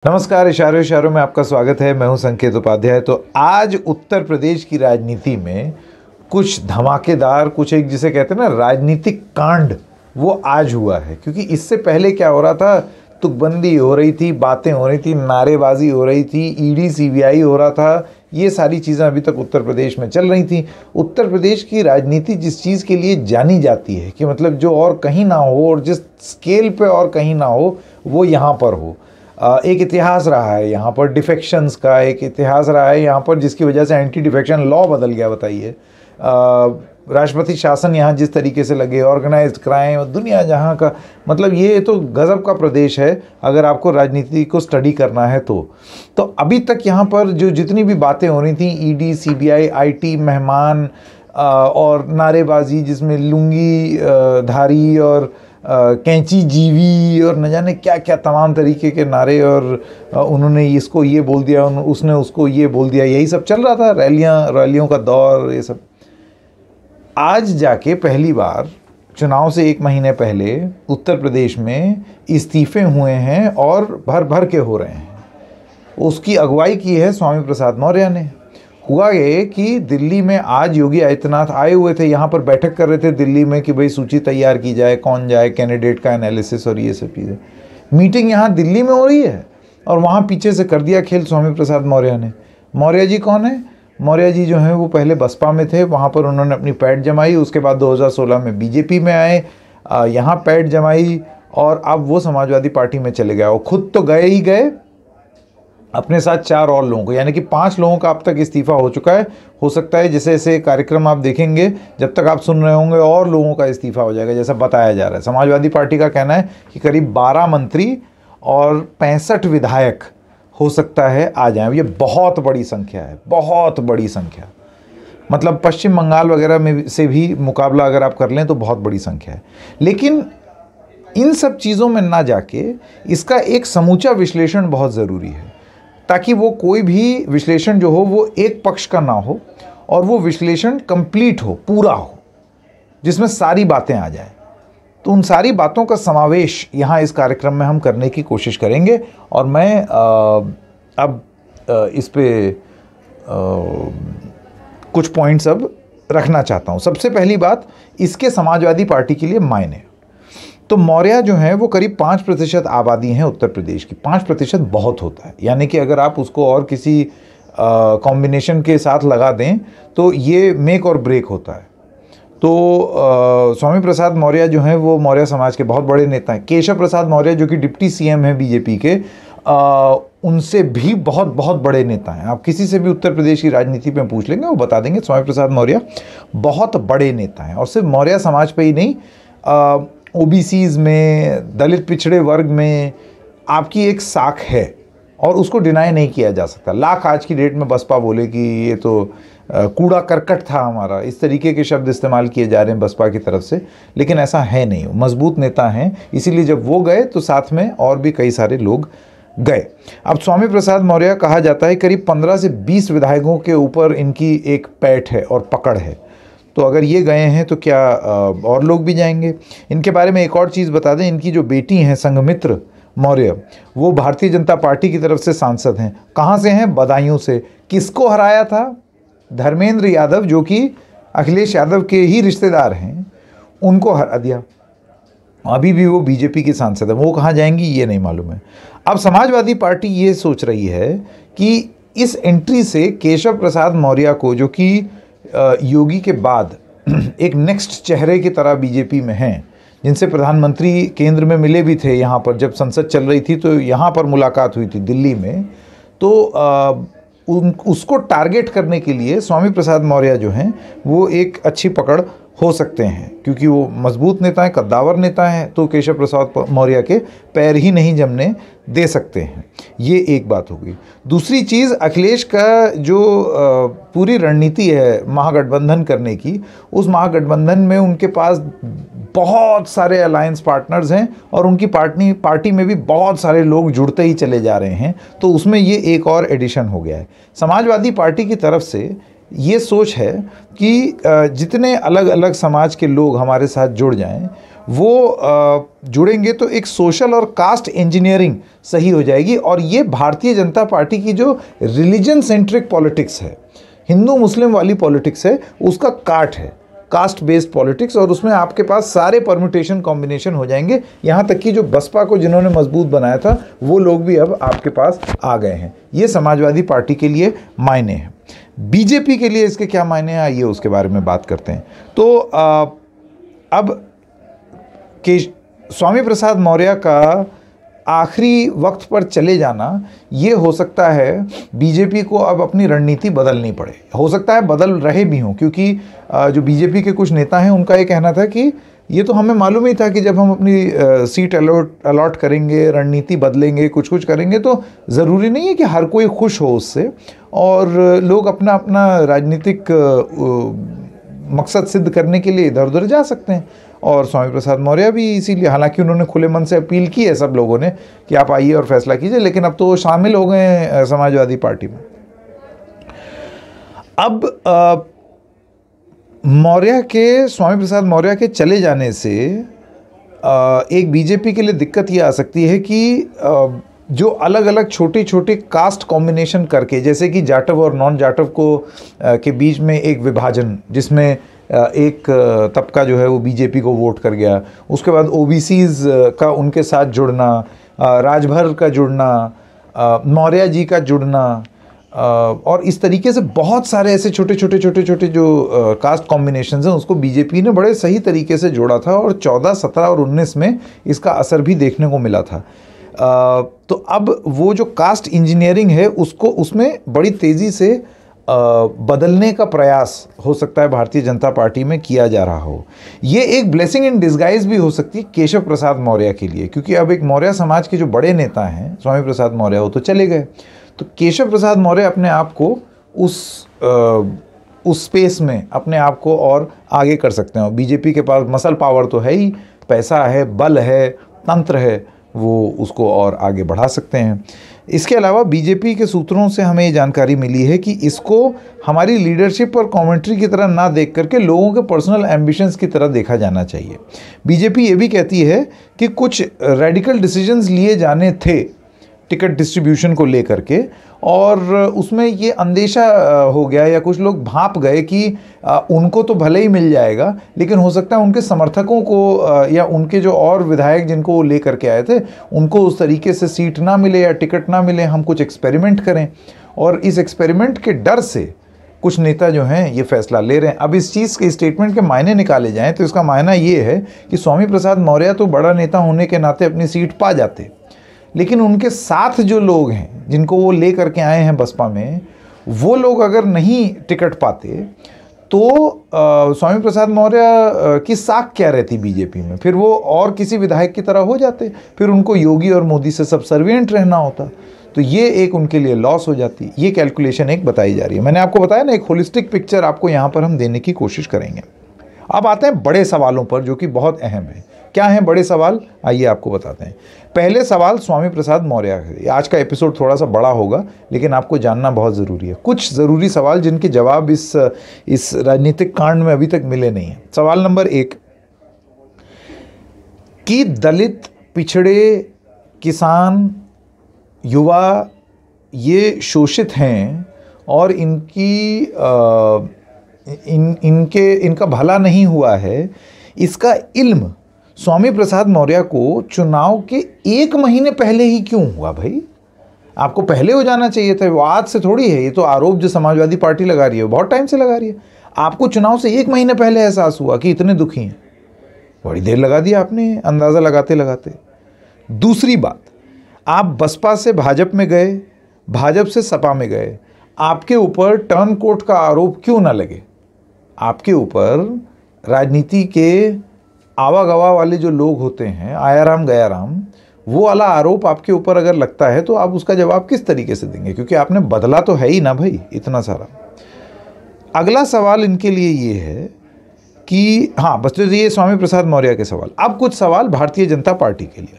नमस्कार, इशारों इशारों में आपका स्वागत है। मैं हूं संकेत उपाध्याय। तो आज उत्तर प्रदेश की राजनीति में कुछ धमाकेदार, कुछ एक जिसे कहते हैं ना राजनीतिक कांड, वो आज हुआ है। क्योंकि इससे पहले क्या हो रहा था, तुकबंदी हो रही थी, बातें हो रही थी, नारेबाजी हो रही थी, ईडी सीबीआई हो रहा था। ये सारी चीज़ें अभी तक उत्तर प्रदेश में चल रही थी। उत्तर प्रदेश की राजनीति जिस चीज़ के लिए जानी जाती है कि मतलब जो और कहीं ना हो और जिस स्केल पे और कहीं ना हो, वो यहाँ पर हो। एक इतिहास रहा है यहाँ पर डिफेक्शंस का, एक इतिहास रहा है यहाँ पर जिसकी वजह से एंटी डिफेक्शन लॉ बदल गया। बताइए, राष्ट्रपति शासन यहाँ जिस तरीके से लगे, ऑर्गेनाइज्ड क्राइम, दुनिया जहाँ का, मतलब ये तो गज़ब का प्रदेश है अगर आपको राजनीति को स्टडी करना है तो अभी तक यहाँ पर जो जितनी भी बातें हो रही थी, ईडी सीबीआई आईटी मेहमान और नारेबाजी जिसमें लुंगी धारी और कैंची जीवी और न जाने क्या क्या तमाम तरीके के नारे, और उन्होंने इसको ये बोल दिया, उसने उसको ये बोल दिया, यही सब चल रहा था। रैलियों का दौर, ये सब। आज जाके पहली बार चुनाव से एक महीने पहले उत्तर प्रदेश में इस्तीफे हुए हैं और भर भर के हो रहे हैं। उसकी अगुवाई की है स्वामी प्रसाद मौर्य ने। हुआ ये कि दिल्ली में आज योगी आदित्यनाथ आए हुए थे, यहाँ पर बैठक कर रहे थे दिल्ली में कि भाई सूची तैयार की जाए, कौन जाए, कैंडिडेट का एनालिसिस और ये सब चीज़ें। मीटिंग यहाँ दिल्ली में हो रही है और वहाँ पीछे से कर दिया खेल स्वामी प्रसाद मौर्य ने। मौर्य जी कौन है? मौर्य जी जो हैं वो पहले बसपा में थे, वहाँ पर उन्होंने अपनी पैठ जमाई। उसके बाद 2016 में बीजेपी में आए, यहाँ पैठ जमाई और अब वो समाजवादी पार्टी में चले गए। और खुद तो गए ही गए, अपने साथ 4 और लोगों को, यानी कि 5 लोगों का अब तक इस्तीफा हो चुका है। हो सकता है जैसे जैसे कार्यक्रम आप देखेंगे, जब तक आप सुन रहे होंगे, और लोगों का इस्तीफा हो जाएगा जैसा बताया जा रहा है। समाजवादी पार्टी का कहना है कि करीब 12 मंत्री और 65 विधायक हो सकता है आ जाएं। ये बहुत बड़ी संख्या है, बहुत बड़ी संख्या। मतलब पश्चिम बंगाल वगैरह में से भी मुकाबला अगर आप कर लें तो बहुत बड़ी संख्या है। लेकिन इन सब चीज़ों में ना जाके इसका एक समूचा विश्लेषण बहुत ज़रूरी है, ताकि वो कोई भी विश्लेषण जो हो वो एक पक्ष का ना हो और वो विश्लेषण कंप्लीट हो, पूरा हो, जिसमें सारी बातें आ जाएं। तो उन सारी बातों का समावेश यहाँ इस कार्यक्रम में हम करने की कोशिश करेंगे। और मैं अब इस पे कुछ पॉइंट्स अब रखना चाहता हूँ। सबसे पहली बात, इसके समाजवादी पार्टी के लिए मायने। तो मौर्य जो हैं वो करीब 5% आबादी हैं उत्तर प्रदेश की। 5% बहुत होता है, यानी कि अगर आप उसको और किसी कॉम्बिनेशन के साथ लगा दें तो ये मेक और ब्रेक होता है। तो स्वामी प्रसाद मौर्य जो हैं वो मौर्य समाज के बहुत बड़े नेता हैं। केशव प्रसाद मौर्य जो कि डिप्टी सीएम हैं बीजेपी के, उनसे भी बहुत बहुत बड़े नेता हैं। आप किसी से भी उत्तर प्रदेश की राजनीति में पूछ लेंगे, वो बता देंगे स्वामी प्रसाद मौर्य बहुत बड़े नेता हैं। और सिर्फ मौर्य समाज पे ही नहीं, ओबीसीज में, दलित पिछड़े वर्ग में आपकी एक साख है और उसको डिनाई नहीं किया जा सकता। लाख आज की डेट में बसपा बोले कि ये तो कूड़ा करकट था हमारा, इस तरीके के शब्द इस्तेमाल किए जा रहे हैं बसपा की तरफ से, लेकिन ऐसा है नहीं। मजबूत नेता हैं, इसीलिए जब वो गए तो साथ में और भी कई सारे लोग गए। अब स्वामी प्रसाद मौर्य कहा जाता है करीब 15 से 20 विधायकों के ऊपर इनकी एक पैठ है और पकड़ है। तो अगर ये गए हैं तो क्या और लोग भी जाएंगे? इनके बारे में एक और चीज़ बता दें, इनकी जो बेटी हैं संघमित्र मौर्य, वो भारतीय जनता पार्टी की तरफ से सांसद हैं। कहाँ से हैं? बदायूं से। किसको हराया था? धर्मेंद्र यादव, जो कि अखिलेश यादव के ही रिश्तेदार हैं, उनको हरा दिया। अभी भी वो बीजेपी की सांसद है। वो कहाँ जाएंगी ये नहीं मालूम है। अब समाजवादी पार्टी ये सोच रही है कि इस एंट्री से केशव प्रसाद मौर्य को, जो कि योगी के बाद एक नेक्स्ट चेहरे की तरह बीजेपी में हैं, जिनसे प्रधानमंत्री केंद्र में मिले भी थे, यहाँ पर जब संसद चल रही थी तो यहाँ पर मुलाकात हुई थी दिल्ली में, तो उसको टारगेट करने के लिए स्वामी प्रसाद मौर्य जो हैं वो एक अच्छी पकड़ हो सकते हैं, क्योंकि वो मजबूत नेता हैं, कद्दावर नेता हैं। तो केशव प्रसाद मौर्य के पैर ही नहीं जमने दे सकते हैं। ये एक बात हो गई। दूसरी चीज़, अखिलेश का जो पूरी रणनीति है महागठबंधन करने की, उस महागठबंधन में उनके पास बहुत सारे अलायंस पार्टनर्स हैं और उनकी पार्टी में भी बहुत सारे लोग जुड़ते ही चले जा रहे हैं। तो उसमें ये एक और एडिशन हो गया है। समाजवादी पार्टी की तरफ से ये सोच है कि जितने अलग अलग समाज के लोग हमारे साथ जुड़ जाएं, वो जुड़ेंगे तो एक सोशल और कास्ट इंजीनियरिंग सही हो जाएगी। और ये भारतीय जनता पार्टी की जो रिलीजन सेंट्रिक पॉलिटिक्स है, हिंदू मुस्लिम वाली पॉलिटिक्स है, उसका काट है, कास्ट बेस्ड पॉलिटिक्स। और उसमें आपके पास सारे परम्यूटेशन कॉम्बिनेशन हो जाएंगे, यहाँ तक कि जो बसपा को जिन्होंने मजबूत बनाया था वो लोग भी अब आपके पास आ गए हैं। ये समाजवादी पार्टी के लिए मायने हैं। बीजेपी के लिए इसके क्या मायने हैं, आइए उसके बारे में बात करते हैं। तो अब कि स्वामी प्रसाद मौर्य का आखिरी वक्त पर चले जाना, ये हो सकता है बीजेपी को अब अपनी रणनीति बदलनी पड़े। हो सकता है बदल रहे भी हों, क्योंकि जो बीजेपी के कुछ नेता हैं उनका ये कहना था कि ये तो हमें मालूम ही था कि जब हम अपनी सीट अलॉट करेंगे, रणनीति बदलेंगे, कुछ कुछ करेंगे, तो ज़रूरी नहीं है कि हर कोई खुश हो उससे, और लोग अपना अपना राजनीतिक मकसद सिद्ध करने के लिए इधर उधर जा सकते हैं। और स्वामी प्रसाद मौर्य भी इसीलिए, हालांकि उन्होंने खुले मन से अपील की है सब लोगों ने कि आप आइए और फैसला कीजिए, लेकिन अब तो वो शामिल हो गए हैं समाजवादी पार्टी में। अब स्वामी प्रसाद मौर्य के चले जाने से एक बीजेपी के लिए दिक्कत ये आ सकती है कि जो अलग अलग छोटे छोटे कास्ट कॉम्बिनेशन करके, जैसे कि जाटव और नॉन जाटव को के बीच में एक विभाजन, जिसमें एक तबका जो है वो बीजेपी को वोट कर गया, उसके बाद ओबीसीज का उनके साथ जुड़ना, राजभर का जुड़ना, मौर्य जी का जुड़ना, और इस तरीके से बहुत सारे ऐसे छोटे छोटे जो कास्ट कॉम्बिनेशंस हैं उसको बीजेपी ने बड़े सही तरीके से जोड़ा था, और 14, 17 और 19 में इसका असर भी देखने को मिला था। तो अब वो जो कास्ट इंजीनियरिंग है उसको उसमें बड़ी तेज़ी से बदलने का प्रयास हो सकता है भारतीय जनता पार्टी में किया जा रहा हो। ये एक ब्लेसिंग इन डिस्गाइज भी हो सकती है केशव प्रसाद मौर्य के लिए, क्योंकि अब एक मौर्य समाज के जो बड़े नेता हैं स्वामी प्रसाद मौर्य, वो तो चले गए, तो केशव प्रसाद मौर्य अपने आप को उस स्पेस में अपने आप को और आगे कर सकते हैं। बीजेपी के पास मसल पावर तो है ही, पैसा है, बल है, तंत्र है, वो उसको और आगे बढ़ा सकते हैं। इसके अलावा बीजेपी के सूत्रों से हमें ये जानकारी मिली है कि इसको हमारी लीडरशिप और कमेंट्री की तरह ना देख करके लोगों के पर्सनल एम्बिशंस की तरह देखा जाना चाहिए। बीजेपी ये भी कहती है कि कुछ रेडिकल डिसीजंस लिए जाने थे टिकट डिस्ट्रीब्यूशन को लेकर के, और उसमें ये अंदेशा हो गया या कुछ लोग भांप गए कि उनको तो भले ही मिल जाएगा, लेकिन हो सकता है उनके समर्थकों को या उनके जो और विधायक जिनको वो ले करके आए थे उनको उस तरीके से सीट ना मिले या टिकट ना मिले, हम कुछ एक्सपेरिमेंट करें। और इस एक्सपेरिमेंट के डर से कुछ नेता जो हैं ये फैसला ले रहे हैं। अब इस चीज़ के स्टेटमेंट के मायने निकाले जाएँ तो इसका मायना ये है कि स्वामी प्रसाद मौर्य तो बड़ा नेता होने के नाते अपनी सीट पा जाते, लेकिन उनके साथ जो लोग हैं जिनको वो ले करके आए हैं बसपा में, वो लोग अगर नहीं टिकट पाते तो स्वामी प्रसाद मौर्य की साख क्या रहती बीजेपी में, फिर वो और किसी विधायक की तरह हो जाते, फिर उनको योगी और मोदी से सबसर्विएंट रहना होता, तो ये एक उनके लिए लॉस हो जाती। ये कैलकुलेशन एक बताई जा रही है। मैंने आपको बताया ना, एक होलिस्टिक पिक्चर आपको यहाँ पर हम देने की कोशिश करेंगे। अब आते हैं बड़े सवालों पर जो कि बहुत अहम है। क्या हैं बड़े सवाल, आइए आपको बताते हैं। पहले सवाल स्वामी प्रसाद मौर्य। आज का एपिसोड थोड़ा सा बड़ा होगा, लेकिन आपको जानना बहुत ज़रूरी है। कुछ ज़रूरी सवाल जिनके जवाब इस राजनीतिक कांड में अभी तक मिले नहीं हैं। सवाल नंबर 1 कि दलित, पिछड़े, किसान, युवा ये शोषित हैं और इनका भला नहीं हुआ है, इसका इल्म स्वामी प्रसाद मौर्य को चुनाव के 1 महीने पहले ही क्यों हुआ? भाई आपको पहले हो जाना चाहिए था, वो आज से थोड़ी है। ये तो आरोप जो समाजवादी पार्टी लगा रही है बहुत टाइम से लगा रही है। आपको चुनाव से 1 महीने पहले एहसास हुआ कि इतने दुखी हैं, बड़ी देर लगा दी आपने अंदाज़ा लगाते लगाते। दूसरी बात, आप बसपा से भाजपा में गए, भाजपा से सपा में गए, आपके ऊपर टर्न कोर्ट का आरोप क्यों ना लगे? आपके ऊपर राजनीति के आवागवा वाले जो लोग होते हैं, आयाराम गयाराम, वो वाला आरोप आपके ऊपर अगर लगता है तो आप उसका जवाब किस तरीके से देंगे? क्योंकि आपने बदला तो है ही ना भाई इतना सारा। अगला सवाल इनके लिए ये है कि हाँ, बस तो ये स्वामी प्रसाद मौर्य के सवाल। अब कुछ सवाल भारतीय जनता पार्टी के लिए।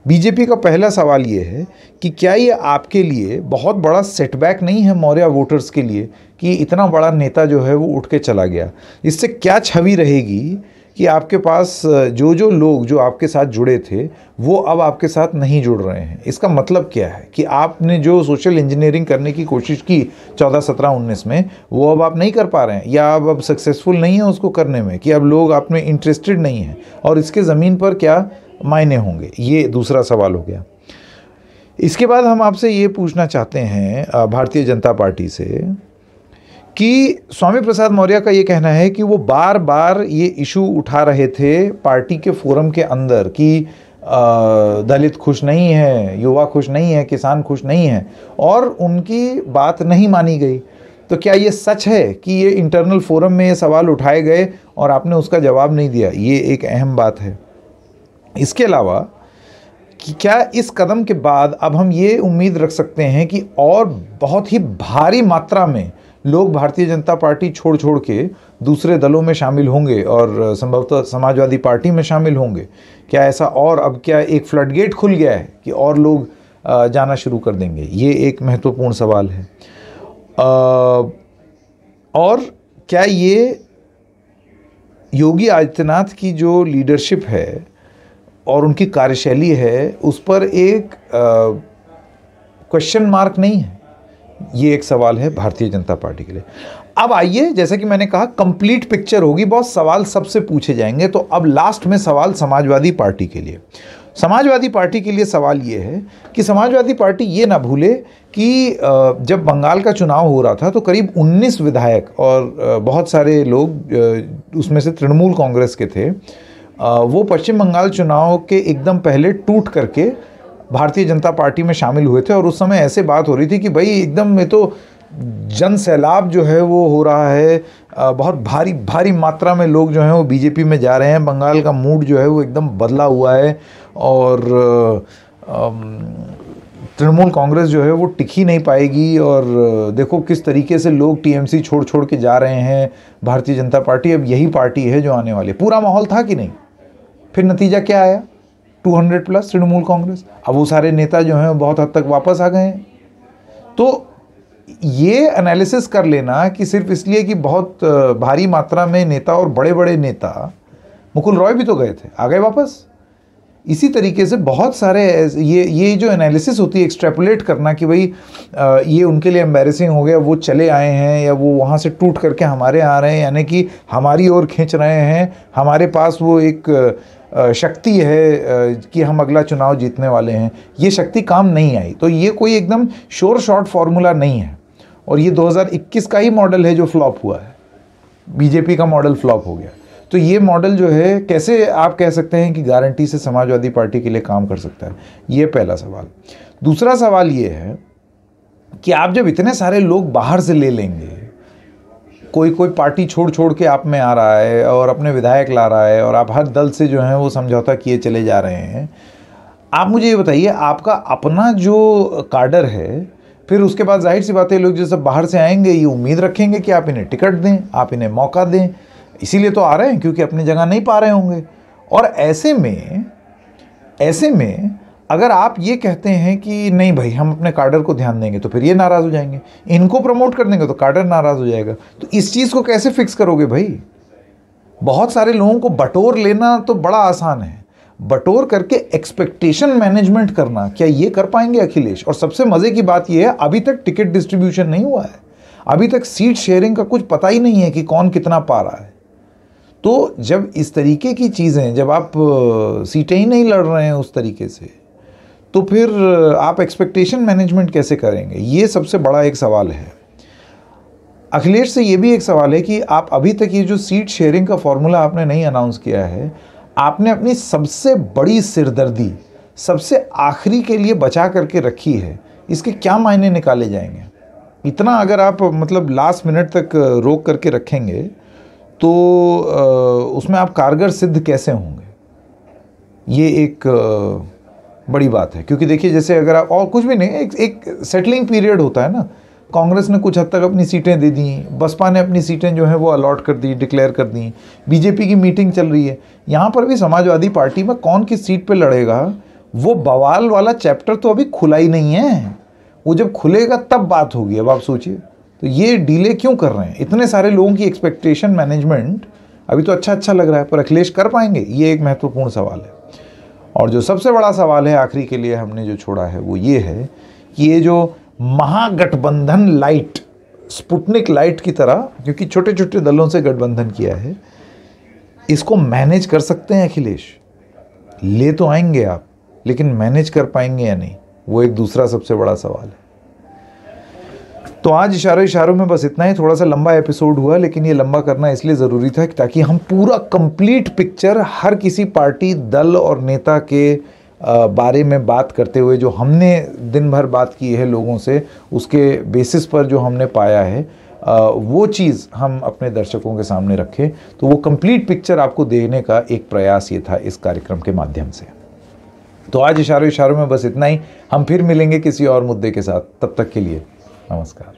बीजेपी का पहला सवाल ये है कि क्या ये आपके लिए बहुत बड़ा सेटबैक नहीं है मौर्य वोटर्स के लिए कि इतना बड़ा नेता जो है वो उठ के चला गया? इससे क्या छवि रहेगी कि आपके पास जो जो लोग जो आपके साथ जुड़े थे वो अब आपके साथ नहीं जुड़ रहे हैं। इसका मतलब क्या है कि आपने जो सोशल इंजीनियरिंग करने की कोशिश की 14, 17, 19 में, वो अब आप नहीं कर पा रहे हैं, या अब सक्सेसफुल नहीं है उसको करने में, कि अब लोग आप में इंटरेस्टेड नहीं हैं, और इसके ज़मीन पर क्या मायने होंगे। ये दूसरा सवाल हो गया। इसके बाद हम आपसे ये पूछना चाहते हैं भारतीय जनता पार्टी से कि स्वामी प्रसाद मौर्य का ये कहना है कि वो बार बार ये इशू उठा रहे थे पार्टी के फोरम के अंदर कि दलित खुश नहीं है, युवा खुश नहीं है, किसान खुश नहीं है, और उनकी बात नहीं मानी गई। तो क्या ये सच है कि ये इंटरनल फोरम में ये सवाल उठाए गए और आपने उसका जवाब नहीं दिया? ये एक अहम बात है। इसके अलावा कि क्या इस कदम के बाद अब हम ये उम्मीद रख सकते हैं कि और बहुत ही भारी मात्रा में लोग भारतीय जनता पार्टी छोड़ छोड़ के दूसरे दलों में शामिल होंगे और संभवतः समाजवादी पार्टी में शामिल होंगे? क्या ऐसा, और अब क्या एक फ्लडगेट खुल गया है कि और लोग जाना शुरू कर देंगे? ये एक महत्वपूर्ण सवाल है। और क्या ये योगी आदित्यनाथ की जो लीडरशिप है और उनकी कार्यशैली है उस पर एक क्वेश्चन मार्क नहीं है? ये एक सवाल है भारतीय जनता पार्टी के लिए। अब आइए, जैसे कि मैंने कहा, कंप्लीट पिक्चर होगी, बहुत सवाल सबसे पूछे जाएंगे। तो अब लास्ट में सवाल समाजवादी पार्टी के लिए। समाजवादी पार्टी के लिए सवाल ये है कि समाजवादी पार्टी ये ना भूले कि जब बंगाल का चुनाव हो रहा था तो करीब 19 विधायक और बहुत सारे लोग उसमें से तृणमूल कांग्रेस के थे, वो पश्चिम बंगाल चुनाव के एकदम पहले टूट करके भारतीय जनता पार्टी में शामिल हुए थे। और उस समय ऐसे बात हो रही थी कि भाई एकदम में तो जन सैलाब जो है वो हो रहा है, बहुत भारी भारी मात्रा में लोग जो हैं वो बीजेपी में जा रहे हैं, बंगाल का मूड जो है वो एकदम बदला हुआ है, और तृणमूल कांग्रेस जो है वो टिक ही नहीं पाएगी, और देखो किस तरीके से लोग टीएमसी छोड़ छोड़ के जा रहे हैं, भारतीय जनता पार्टी अब यही पार्टी है जो आने वाली है। पूरा माहौल था कि नहीं? फिर नतीजा क्या आया? 200 प्लस तृणमूल कांग्रेस। अब वो सारे नेता जो हैं बहुत हद तक वापस आ गए हैं। तो ये एनालिसिस कर लेना कि सिर्फ इसलिए कि बहुत भारी मात्रा में नेता और बड़े बड़े नेता, मुकुल रॉय भी तो गए थे, आ गए वापस। इसी तरीके से बहुत सारे ये जो एनालिसिस होती है, एक्सट्रैपोलेट करना कि भाई ये उनके लिए एम्बैरेसिंग हो गया, वो चले आए हैं या वो वहाँ से टूट करके हमारे आ रहे हैं, यानी कि हमारी ओर खींच रहे हैं, हमारे पास वो एक शक्ति है कि हम अगला चुनाव जीतने वाले हैं। ये शक्ति काम नहीं आई। तो ये कोई एकदम श्योर शॉर्ट फार्मूला नहीं है, और ये 2021 का ही मॉडल है जो फ्लॉप हुआ है। बीजेपी का मॉडल फ्लॉप हो गया। तो ये मॉडल जो है कैसे आप कह सकते हैं कि गारंटी से समाजवादी पार्टी के लिए काम कर सकता है? ये पहला सवाल। दूसरा सवाल ये है कि आप जब इतने सारे लोग बाहर से ले लेंगे, कोई कोई पार्टी छोड़ छोड़ के आप में आ रहा है और अपने विधायक ला रहा है, और आप हर दल से जो है वो समझौता किए चले जा रहे हैं, आप मुझे ये बताइए, आपका अपना जो काडर है, फिर उसके बाद जाहिर सी बात है लोग जो सब बाहर से आएंगे ये उम्मीद रखेंगे कि आप इन्हें टिकट दें, आप इन्हें मौका दें, इसीलिए तो आ रहे हैं क्योंकि अपनी जगह नहीं पा रहे होंगे। और ऐसे में अगर आप ये कहते हैं कि नहीं भाई हम अपने काडर को ध्यान देंगे, तो फिर ये नाराज़ हो जाएंगे। इनको प्रमोट कर देंगे तो काडर नाराज़ हो जाएगा। तो इस चीज़ को कैसे फिक्स करोगे भाई? बहुत सारे लोगों को बटोर लेना तो बड़ा आसान है, बटोर करके एक्सपेक्टेशन मैनेजमेंट करना, क्या ये कर पाएंगे अखिलेश? और सबसे मज़े की बात ये है, अभी तक टिकट डिस्ट्रीब्यूशन नहीं हुआ है, अभी तक सीट शेयरिंग का कुछ पता ही नहीं है कि कौन कितना पा रहा है। तो जब इस तरीके की चीज़ें, जब आप सीटें ही नहीं लड़ रहे हैं उस तरीके से, तो फिर आप एक्सपेक्टेशन मैनेजमेंट कैसे करेंगे? ये सबसे बड़ा एक सवाल है। अखिलेश से ये भी एक सवाल है कि आप अभी तक ये जो सीट शेयरिंग का फॉर्मूला आपने नहीं अनाउंस किया है, आपने अपनी सबसे बड़ी सिरदर्दी सबसे आखिरी के लिए बचा करके रखी है, इसके क्या मायने निकाले जाएंगे? इतना अगर आप मतलब लास्ट मिनट तक रोक करके रखेंगे तो उसमें आप कारगर सिद्ध कैसे होंगे? ये एक बड़ी बात है। क्योंकि देखिए, जैसे अगर आप और कुछ भी नहीं, एक सेटलिंग पीरियड होता है ना। कांग्रेस ने कुछ हद तक अपनी सीटें दे दी, बसपा ने अपनी सीटें जो हैं वो अलॉट कर दी, डिक्लेयर कर दी, बीजेपी की मीटिंग चल रही है। यहाँ पर भी समाजवादी पार्टी में कौन किस सीट पे लड़ेगा, वो बवाल वाला चैप्टर तो अभी खुला ही नहीं है। वो जब खुलेगा तब बात होगी। अब आप सोचिए, तो ये डिले क्यों कर रहे हैं? इतने सारे लोगों की एक्सपेक्टेशन मैनेजमेंट अभी तो अच्छा अच्छा लग रहा है, पर अखिलेश कर पाएंगे, ये एक महत्वपूर्ण सवाल है। और जो सबसे बड़ा सवाल है आखिरी के लिए हमने जो छोड़ा है वो ये है कि ये जो महागठबंधन लाइट, स्पुतनिक लाइट की तरह, क्योंकि छोटे छोटे दलों से गठबंधन किया है, इसको मैनेज कर सकते हैं अखिलेश? ले तो आएंगे आप, लेकिन मैनेज कर पाएंगे या नहीं, वो एक दूसरा सबसे बड़ा सवाल है। तो आज इशारों में बस इतना ही। थोड़ा सा लंबा एपिसोड हुआ, लेकिन ये लंबा करना इसलिए ज़रूरी था ताकि हम पूरा कंप्लीट पिक्चर हर किसी पार्टी, दल और नेता के बारे में बात करते हुए, जो हमने दिन भर बात की है लोगों से, उसके बेसिस पर जो हमने पाया है, वो चीज़ हम अपने दर्शकों के सामने रखें। तो वो कंप्लीट पिक्चर आपको देने का एक प्रयास ये था इस कार्यक्रम के माध्यम से। तो आज इशारों में बस इतना ही। हम फिर मिलेंगे किसी और मुद्दे के साथ। तब तक के लिए नमस्कार।